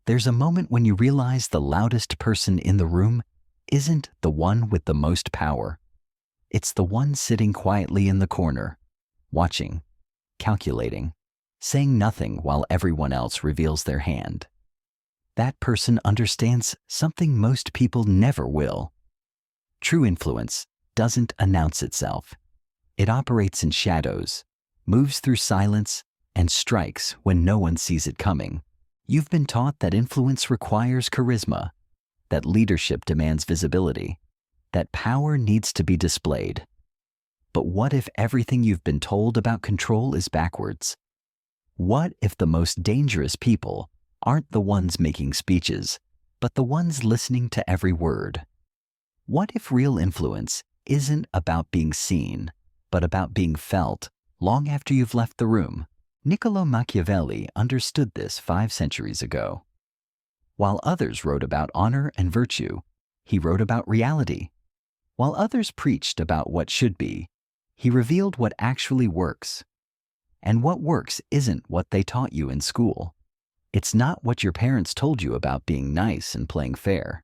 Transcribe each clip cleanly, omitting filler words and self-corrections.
There's a moment when you realize the loudest person in the room isn't the one with the most power. It's the one sitting quietly in the corner, watching, calculating, saying nothing while everyone else reveals their hand. That person understands something most people never will. True influence doesn't announce itself. It operates in shadows, moves through silence, and strikes when no one sees it coming. You've been taught that influence requires charisma, that leadership demands visibility, that power needs to be displayed. But what if everything you've been told about control is backwards? What if the most dangerous people aren't the ones making speeches, but the ones listening to every word? What if real influence isn't about being seen, but about being felt long after you've left the room? Niccolò Machiavelli understood this 5 centuries ago. While others wrote about honor and virtue, he wrote about reality. While others preached about what should be, he revealed what actually works. And what works isn't what they taught you in school. It's not what your parents told you about being nice and playing fair.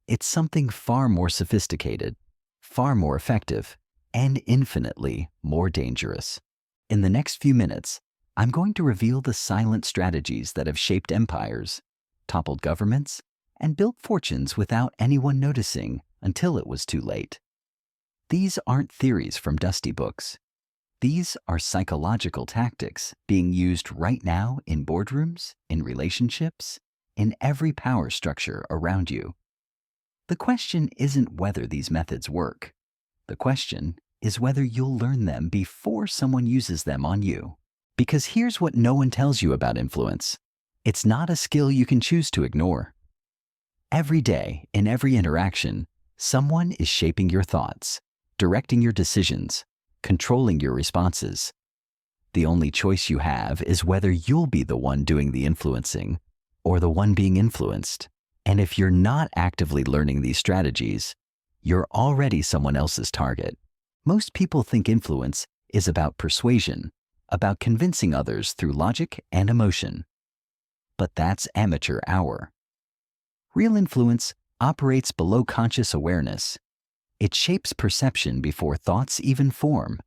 It's something far more sophisticated, far more effective, and infinitely more dangerous. In the next few minutes, I'm going to reveal the silent strategies that have shaped empires, toppled governments, and built fortunes without anyone noticing until it was too late. These aren't theories from dusty books. These are psychological tactics being used right now in boardrooms, in relationships, in every power structure around you. The question isn't whether these methods work. The question is whether you'll learn them before someone uses them on you. Because here's what no one tells you about influence. It's not a skill you can choose to ignore. Every day, in every interaction, someone is shaping your thoughts, directing your decisions, controlling your responses. The only choice you have is whether you'll be the one doing the influencing or the one being influenced. And if you're not actively learning these strategies, you're already someone else's target. Most people think influence is about persuasion, about convincing others through logic and emotion. But that's amateur hour. Real influence operates below conscious awareness. It shapes perception before thoughts even form.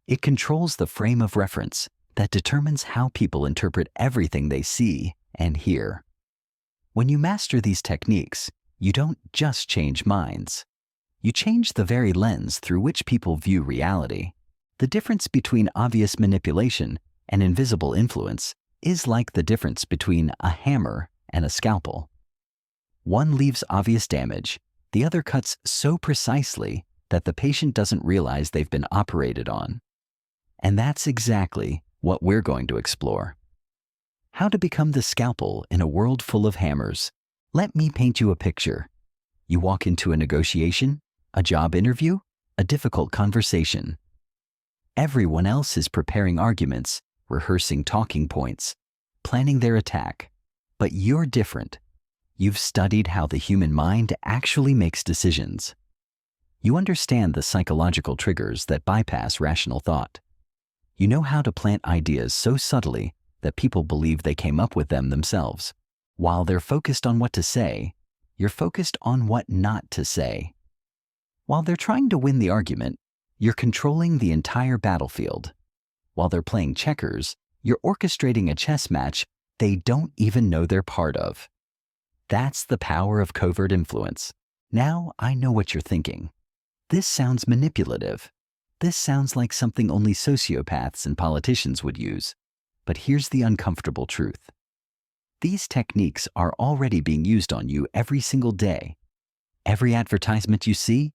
It controls the frame of reference that determines how people interpret everything they see and hear. When you master these techniques, you don't just change minds. You change the very lens through which people view reality. The difference between obvious manipulation and invisible influence is like the difference between a hammer and a scalpel. One leaves obvious damage, the other cuts so precisely that the patient doesn't realize they've been operated on. And that's exactly what we're going to explore. How to become the scalpel in a world full of hammers. Let me paint you a picture. You walk into a negotiation, a job interview, a difficult conversation. Everyone else is preparing arguments, rehearsing talking points, planning their attack. But you're different. You've studied how the human mind actually makes decisions. You understand the psychological triggers that bypass rational thought. You know how to plant ideas so subtly that people believe they came up with them themselves. While they're focused on what to say, you're focused on what not to say. While they're trying to win the argument, you're controlling the entire battlefield. While they're playing checkers, you're orchestrating a chess match they don't even know they're part of. That's the power of covert influence. Now I know what you're thinking. This sounds manipulative. This sounds like something only sociopaths and politicians would use. But here's the uncomfortable truth. These techniques are already being used on you every single day. Every advertisement you see,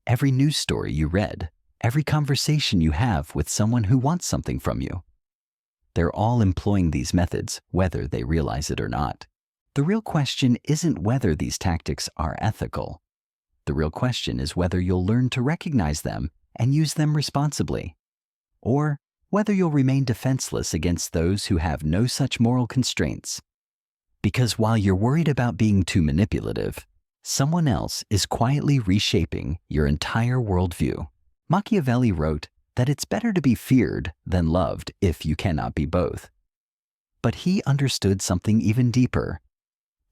every news story you read, every conversation you have with someone who wants something from you. They're all employing these methods, whether they realize it or not. The real question isn't whether these tactics are ethical. The real question is whether you'll learn to recognize them and use them responsibly, or whether you'll remain defenseless against those who have no such moral constraints. Because while you're worried about being too manipulative, someone else is quietly reshaping your entire worldview. Machiavelli wrote that it's better to be feared than loved if you cannot be both. But he understood something even deeper.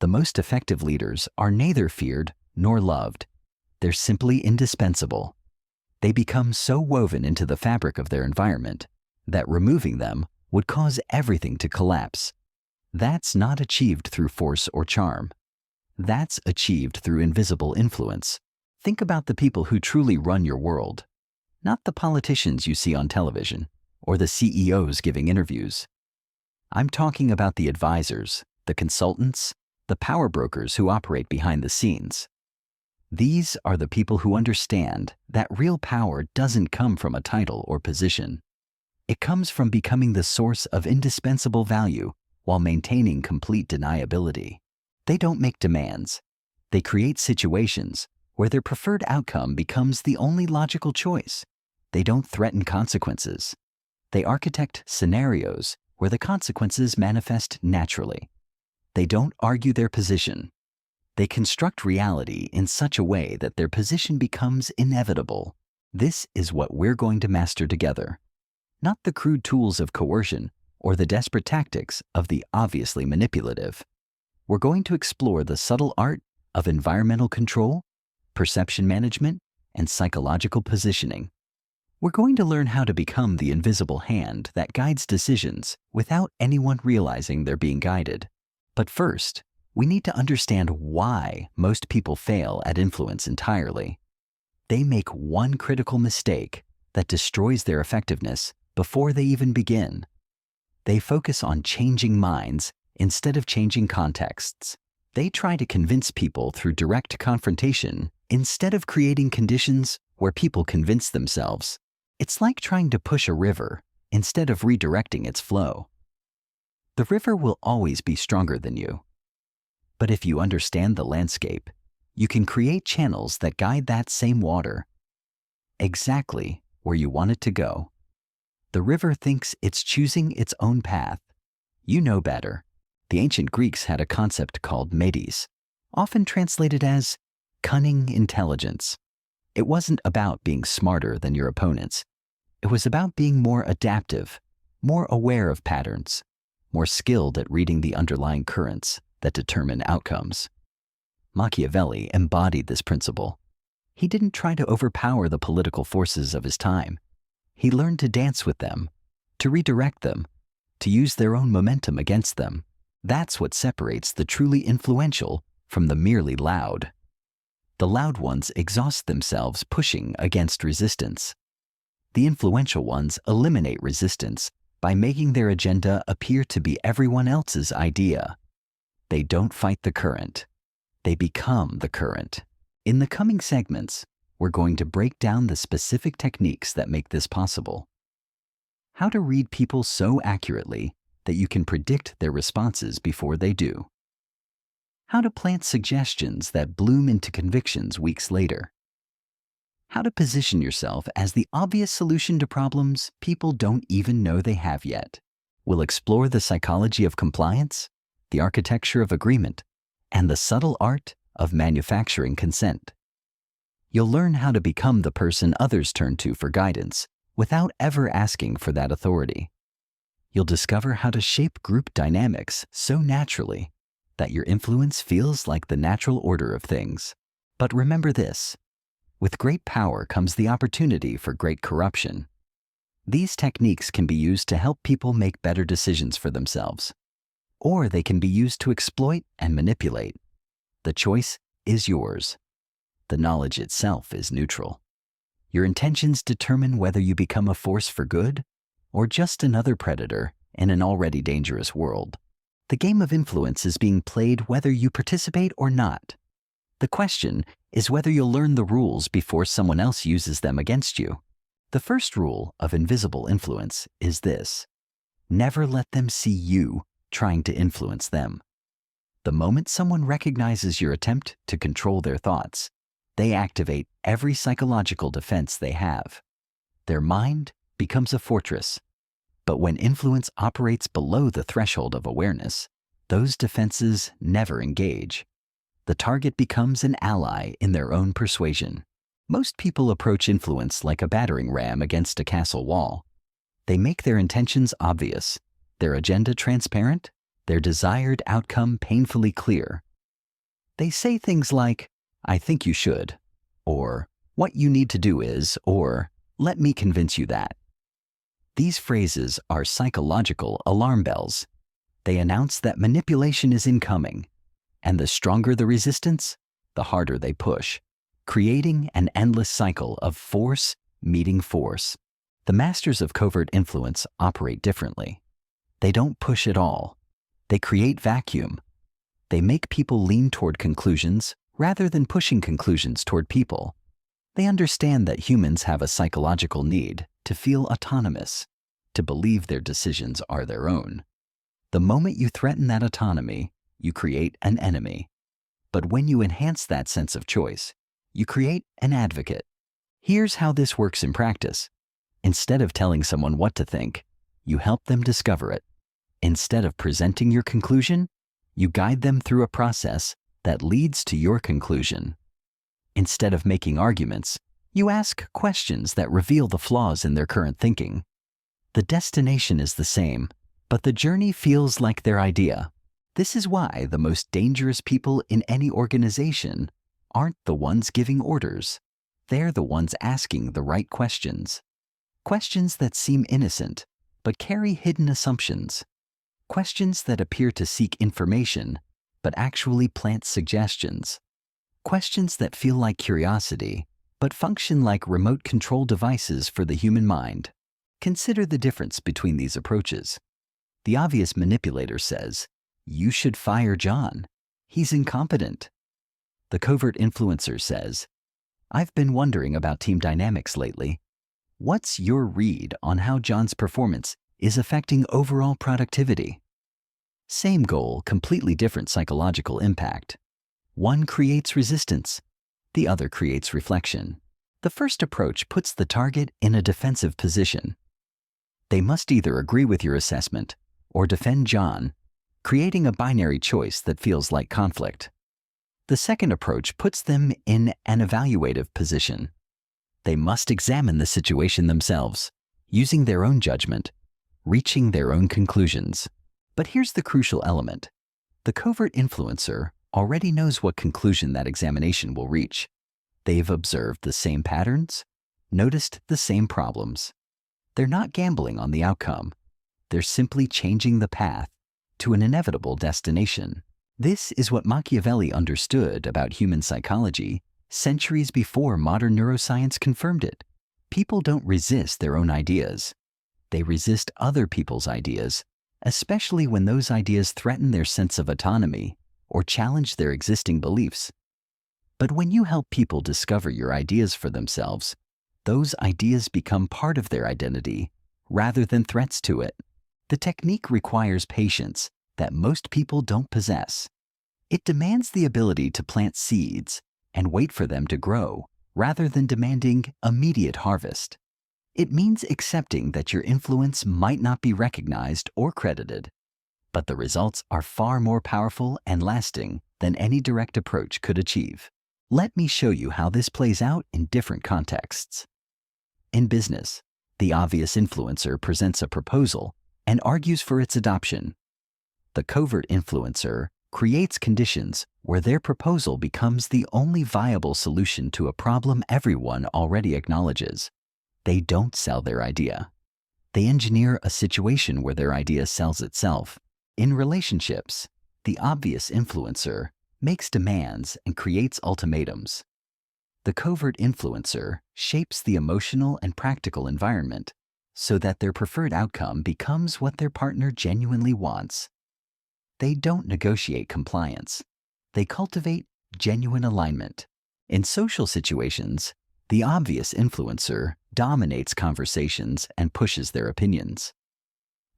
The most effective leaders are neither feared nor loved. They're simply indispensable. They become so woven into the fabric of their environment that removing them would cause everything to collapse. That's not achieved through force or charm. That's achieved through invisible influence. Think about the people who truly run your world, not the politicians you see on television or the CEOs giving interviews. I'm talking about the advisors, the consultants, the power brokers who operate behind the scenes. These are the people who understand that real power doesn't come from a title or position. It comes from becoming the source of indispensable value while maintaining complete deniability. They don't make demands. They create situations where their preferred outcome becomes the only logical choice. They don't threaten consequences. They architect scenarios where the consequences manifest naturally. They don't argue their position. They construct reality in such a way that their position becomes inevitable. This is what we're going to master together. Not the crude tools of coercion or the desperate tactics of the obviously manipulative. We're going to explore the subtle art of environmental control, perception management, and psychological positioning. We're going to learn how to become the invisible hand that guides decisions without anyone realizing they're being guided. But first, we need to understand why most people fail at influence entirely. They make one critical mistake that destroys their effectiveness before they even begin. They focus on changing minds instead of changing contexts. They try to convince people through direct confrontation instead of creating conditions where people convince themselves. It's like trying to push a river instead of redirecting its flow. The river will always be stronger than you. But if you understand the landscape, you can create channels that guide that same water exactly where you want it to go. The river thinks it's choosing its own path. You know better. The ancient Greeks had a concept called medes, often translated as cunning intelligence. It wasn't about being smarter than your opponents. It was about being more adaptive, more aware of patterns, more skilled at reading the underlying currents that determine outcomes. Machiavelli embodied this principle. He didn't try to overpower the political forces of his time. He learned to dance with them, to redirect them, to use their own momentum against them. That's what separates the truly influential from the merely loud. The loud ones exhaust themselves pushing against resistance. The influential ones eliminate resistance by making their agenda appear to be everyone else's idea. They don't fight the current. They become the current. In the coming segments, we're going to break down the specific techniques that make this possible. How to read people so accurately that you can predict their responses before they do. How to plant suggestions that bloom into convictions weeks later. How to position yourself as the obvious solution to problems people don't even know they have yet. We'll explore the psychology of compliance, the architecture of agreement, and the subtle art of manufacturing consent. You'll learn how to become the person others turn to for guidance without ever asking for that authority. You'll discover how to shape group dynamics so naturally that your influence feels like the natural order of things. But remember this, with great power comes the opportunity for great corruption. These techniques can be used to help people make better decisions for themselves, or they can be used to exploit and manipulate. The choice is yours. The knowledge itself is neutral. Your intentions determine whether you become a force for good or just another predator in an already dangerous world. The game of influence is being played whether you participate or not. The question is whether you'll learn the rules before someone else uses them against you. The first rule of invisible influence is this: never let them see you trying to influence them. The moment someone recognizes your attempt to control their thoughts, they activate every psychological defense they have. Their mind becomes a fortress. But when influence operates below the threshold of awareness, those defenses never engage. The target becomes an ally in their own persuasion. Most people approach influence like a battering ram against a castle wall. They make their intentions obvious, their agenda transparent, their desired outcome painfully clear. They say things like, "I think you should," or "What you need to do is," or "Let me convince you that." These phrases are psychological alarm bells. They announce that manipulation is incoming, and the stronger the resistance, the harder they push, creating an endless cycle of force meeting force. The masters of covert influence operate differently. They don't push at all. They create vacuum. They make people lean toward conclusions rather than pushing conclusions toward people. They understand that humans have a psychological need to feel autonomous, to believe their decisions are their own. The moment you threaten that autonomy, you create an enemy. But when you enhance that sense of choice, you create an advocate. Here's how this works in practice. Instead of telling someone what to think, you help them discover it. Instead of presenting your conclusion, you guide them through a process that leads to your conclusion. Instead of making arguments, you ask questions that reveal the flaws in their current thinking. The destination is the same, but the journey feels like their idea. This is why the most dangerous people in any organization aren't the ones giving orders. They're the ones asking the right questions. Questions that seem innocent, but carry hidden assumptions. Questions that appear to seek information, but actually plant suggestions. Questions that feel like curiosity, but function like remote control devices for the human mind. Consider the difference between these approaches. The obvious manipulator says, "You should fire John. He's incompetent." The covert influencer says, "I've been wondering about team dynamics lately. What's your read on how John's performance is affecting overall productivity?" Same goal, completely different psychological impact. One creates resistance, the other creates reflection. The first approach puts the target in a defensive position. They must either agree with your assessment or defend John, creating a binary choice that feels like conflict. The second approach puts them in an evaluative position. They must examine the situation themselves, using their own judgment, reaching their own conclusions. But here's the crucial element. The covert influencer already knows what conclusion that examination will reach. They've observed the same patterns, noticed the same problems. They're not gambling on the outcome. They're simply changing the path to an inevitable destination. This is what Machiavelli understood about human psychology centuries before modern neuroscience confirmed it. People don't resist their own ideas. They resist other people's ideas, especially when those ideas threaten their sense of autonomy or challenge their existing beliefs. But when you help people discover your ideas for themselves, those ideas become part of their identity rather than threats to it. The technique requires patience that most people don't possess. It demands the ability to plant seeds and wait for them to grow rather than demanding immediate harvest. It means accepting that your influence might not be recognized or credited, but the results are far more powerful and lasting than any direct approach could achieve. Let me show you how this plays out in different contexts. In business, the obvious influencer presents a proposal and argues for its adoption. The covert influencer creates conditions where their proposal becomes the only viable solution to a problem everyone already acknowledges. They don't sell their idea. They engineer a situation where their idea sells itself. In relationships, the obvious influencer makes demands and creates ultimatums. The covert influencer shapes the emotional and practical environment so that their preferred outcome becomes what their partner genuinely wants. They don't negotiate compliance. They cultivate genuine alignment. In social situations, the obvious influencer dominates conversations and pushes their opinions.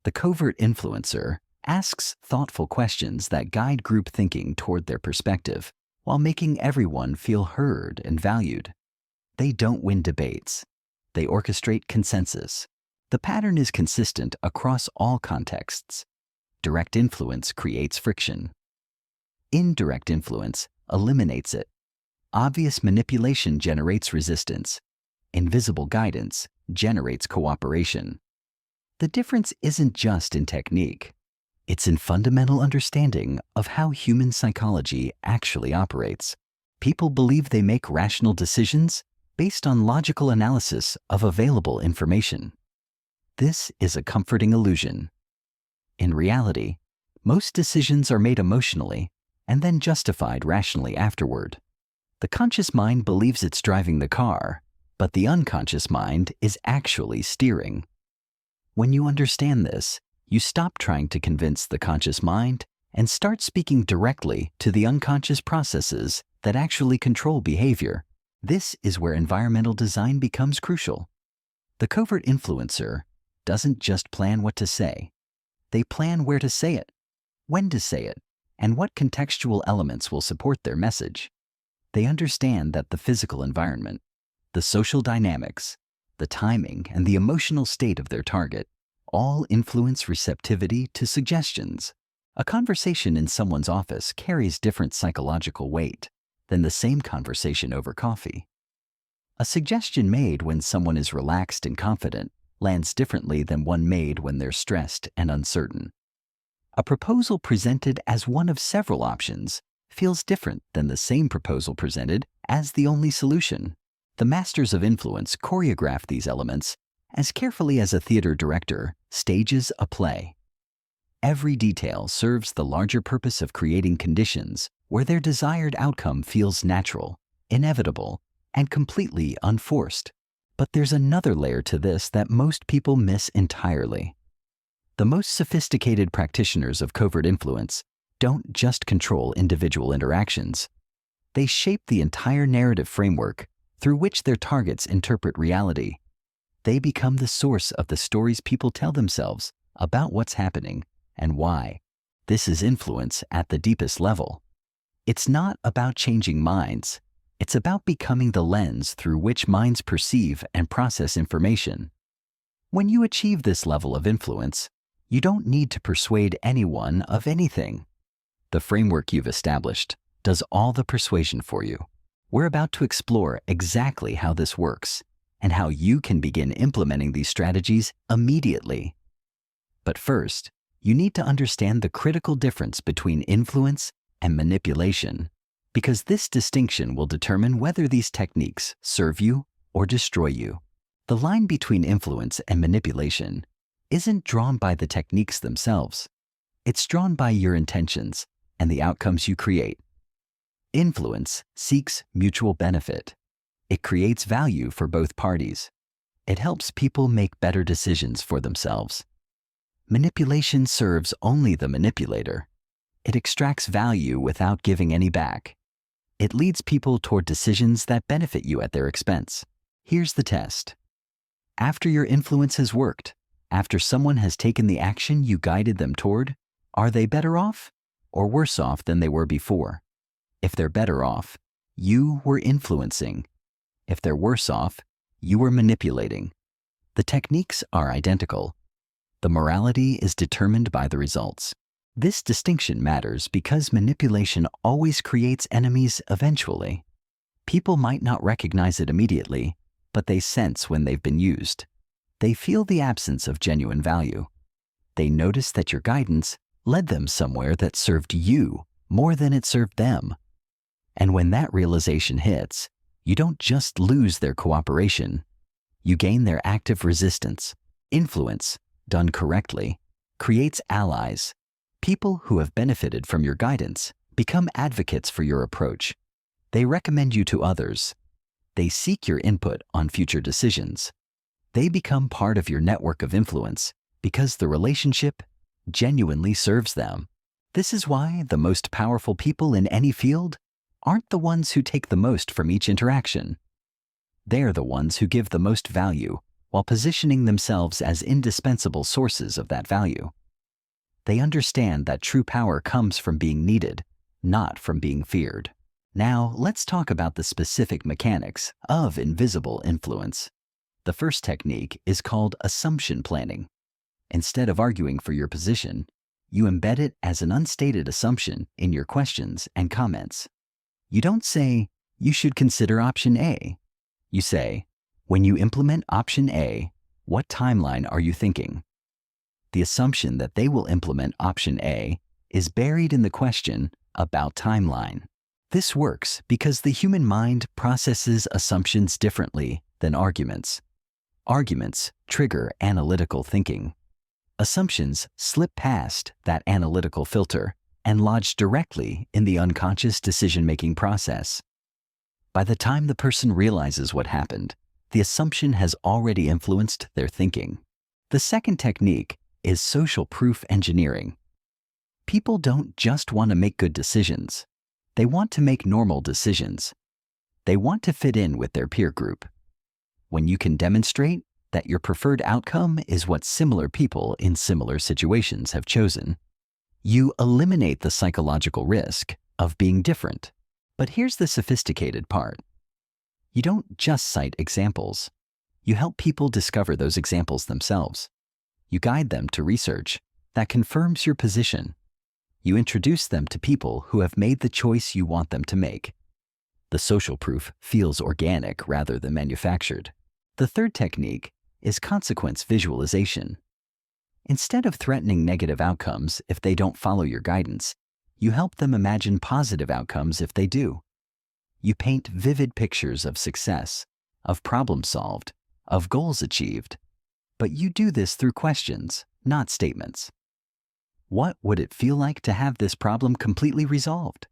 The covert influencer asks thoughtful questions that guide group thinking toward their perspective while making everyone feel heard and valued. They don't win debates. They orchestrate consensus. The pattern is consistent across all contexts. Direct influence creates friction. Indirect influence eliminates it. Obvious manipulation generates resistance. Invisible guidance generates cooperation. The difference isn't just in technique. It's in fundamental understanding of how human psychology actually operates. People believe they make rational decisions based on logical analysis of available information. This is a comforting illusion. In reality, most decisions are made emotionally and then justified rationally afterward. The conscious mind believes it's driving the car, but the unconscious mind is actually steering. When you understand this, you stop trying to convince the conscious mind and start speaking directly to the unconscious processes that actually control behavior. This is where environmental design becomes crucial. The covert influencer doesn't just plan what to say. They plan where to say it, when to say it, and what contextual elements will support their message. They understand that the physical environment, the social dynamics, the timing, and the emotional state of their target all influence receptivity to suggestions. A conversation in someone's office carries different psychological weight than the same conversation over coffee. A suggestion made when someone is relaxed and confident lands differently than one made when they're stressed and uncertain. A proposal presented as one of several options feels different than the same proposal presented as the only solution. The masters of influence choreograph these elements as carefully as a theater director stages a play. Every detail serves the larger purpose of creating conditions where their desired outcome feels natural, inevitable, and completely unforced. But there's another layer to this that most people miss entirely. The most sophisticated practitioners of covert influence don't just control individual interactions. They shape the entire narrative framework through which their targets interpret reality. They become the source of the stories people tell themselves about what's happening and why. This is influence at the deepest level. It's not about changing minds. It's about becoming the lens through which minds perceive and process information. When you achieve this level of influence, you don't need to persuade anyone of anything. The framework you've established does all the persuasion for you. We're about to explore exactly how this works and how you can begin implementing these strategies immediately. But first, you need to understand the critical difference between influence and manipulation, because this distinction will determine whether these techniques serve you or destroy you. The line between influence and manipulation isn't drawn by the techniques themselves. It's drawn by your intentions and the outcomes you create. Influence seeks mutual benefit. It creates value for both parties. It helps people make better decisions for themselves. Manipulation serves only the manipulator. It extracts value without giving any back. It leads people toward decisions that benefit you at their expense. Here's the test. After your influence has worked, after someone has taken the action you guided them toward, are they better off or worse off than they were before? If they're better off, you were influencing. If they're worse off, you were manipulating. The techniques are identical. The morality is determined by the results. This distinction matters because manipulation always creates enemies eventually. People might not recognize it immediately, but they sense when they've been used. They feel the absence of genuine value. They notice that your guidance led them somewhere that served you more than it served them. And when that realization hits, you don't just lose their cooperation. You gain their active resistance. Influence, done correctly, creates allies. People who have benefited from your guidance become advocates for your approach. They recommend you to others. They seek your input on future decisions. They become part of your network of influence because the relationship genuinely serves them. This is why the most powerful people in any field aren't the ones who take the most from each interaction. They're the ones who give the most value while positioning themselves as indispensable sources of that value. They understand that true power comes from being needed, not from being feared. Now, let's talk about the specific mechanics of invisible influence. The first technique is called assumption planning. Instead of arguing for your position, you embed it as an unstated assumption in your questions and comments. You don't say, "You should consider option A." You say, "When you implement option A, what timeline are you thinking?" The assumption that they will implement option A is buried in the question about timeline. This works because the human mind processes assumptions differently than arguments. Arguments trigger analytical thinking. Assumptions slip past that analytical filter and lodge directly in the unconscious decision-making process. By the time the person realizes what happened, the assumption has already influenced their thinking. The second technique is social proof engineering. People don't just want to make good decisions. They want to make normal decisions. They want to fit in with their peer group. When you can demonstrate that your preferred outcome is what similar people in similar situations have chosen, you eliminate the psychological risk of being different. But here's the sophisticated part. You don't just cite examples. You help people discover those examples themselves. You guide them to research that confirms your position. You introduce them to people who have made the choice you want them to make. The social proof feels organic rather than manufactured. The third technique is consequence visualization. Instead of threatening negative outcomes if they don't follow your guidance, you help them imagine positive outcomes if they do. You paint vivid pictures of success, of problems solved, of goals achieved. But you do this through questions, not statements. What would it feel like to have this problem completely resolved?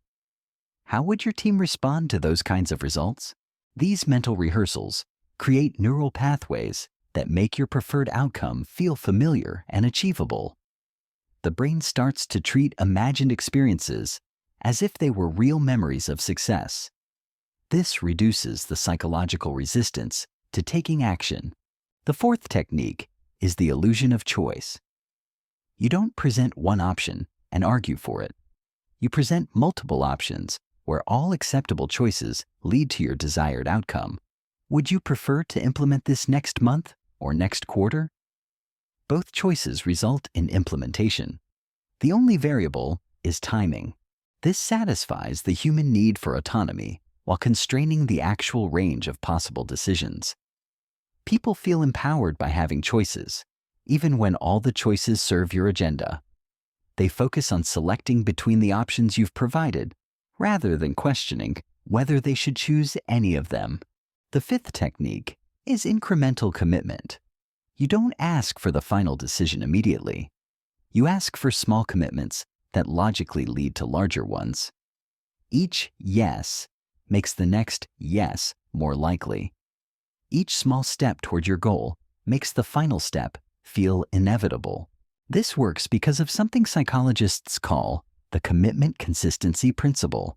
How would your team respond to those kinds of results? These mental rehearsals create neural pathways that make your preferred outcome feel familiar and achievable. The brain starts to treat imagined experiences as if they were real memories of success. This reduces the psychological resistance to taking action. The fourth technique is the illusion of choice. You don't present one option and argue for it. You present multiple options where all acceptable choices lead to your desired outcome. Would you prefer to implement this next month or next quarter? Both choices result in implementation. The only variable is timing. This satisfies the human need for autonomy while constraining the actual range of possible decisions. People feel empowered by having choices, even when all the choices serve your agenda. They focus on selecting between the options you've provided, rather than questioning whether they should choose any of them. The fifth technique is incremental commitment. You don't ask for the final decision immediately. You ask for small commitments that logically lead to larger ones. Each yes makes the next yes more likely. Each small step toward your goal makes the final step feel inevitable. This works because of something psychologists call the commitment consistency principle.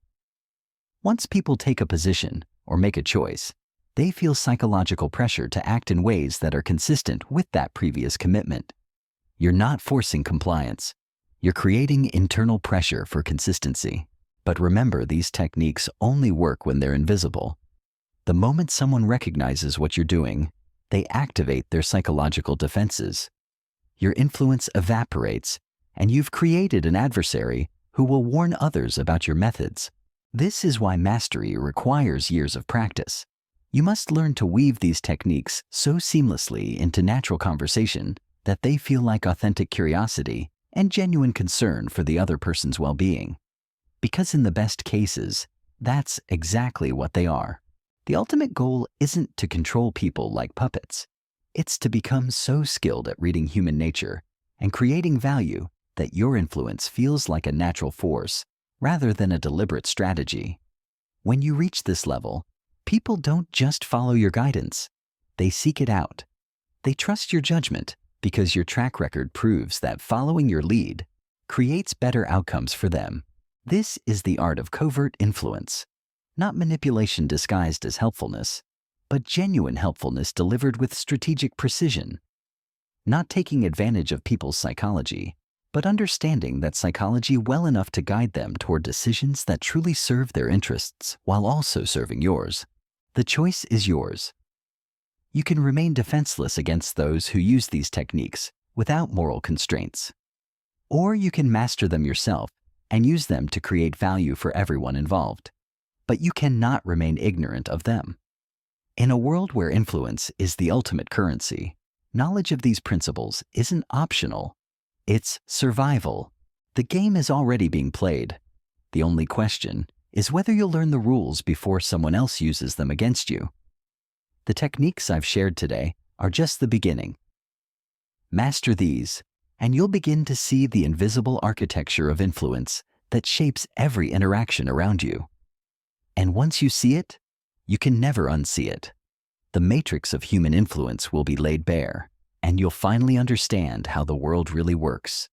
Once people take a position or make a choice, they feel psychological pressure to act in ways that are consistent with that previous commitment. You're not forcing compliance. You're creating internal pressure for consistency. But remember, these techniques only work when they're invisible. The moment someone recognizes what you're doing, they activate their psychological defenses. Your influence evaporates, and you've created an adversary who will warn others about your methods. This is why mastery requires years of practice. You must learn to weave these techniques so seamlessly into natural conversation that they feel like authentic curiosity and genuine concern for the other person's well-being. Because in the best cases, that's exactly what they are. The ultimate goal isn't to control people like puppets. It's to become so skilled at reading human nature and creating value that your influence feels like a natural force rather than a deliberate strategy. When you reach this level, people don't just follow your guidance. They seek it out. They trust your judgment because your track record proves that following your lead creates better outcomes for them. This is the art of covert influence. Not manipulation disguised as helpfulness, but genuine helpfulness delivered with strategic precision. Not taking advantage of people's psychology, but understanding that psychology well enough to guide them toward decisions that truly serve their interests while also serving yours. The choice is yours. You can remain defenseless against those who use these techniques without moral constraints. Or you can master them yourself and use them to create value for everyone involved. But you cannot remain ignorant of them. In a world where influence is the ultimate currency, knowledge of these principles isn't optional, It's survival. The game is already being played. The only question is whether you'll learn the rules before someone else uses them against you. The techniques I've shared today are just the beginning. Master these, and you'll begin to see the invisible architecture of influence that shapes every interaction around you. And once you see it, you can never unsee it. The matrix of human influence will be laid bare, and you'll finally understand how the world really works.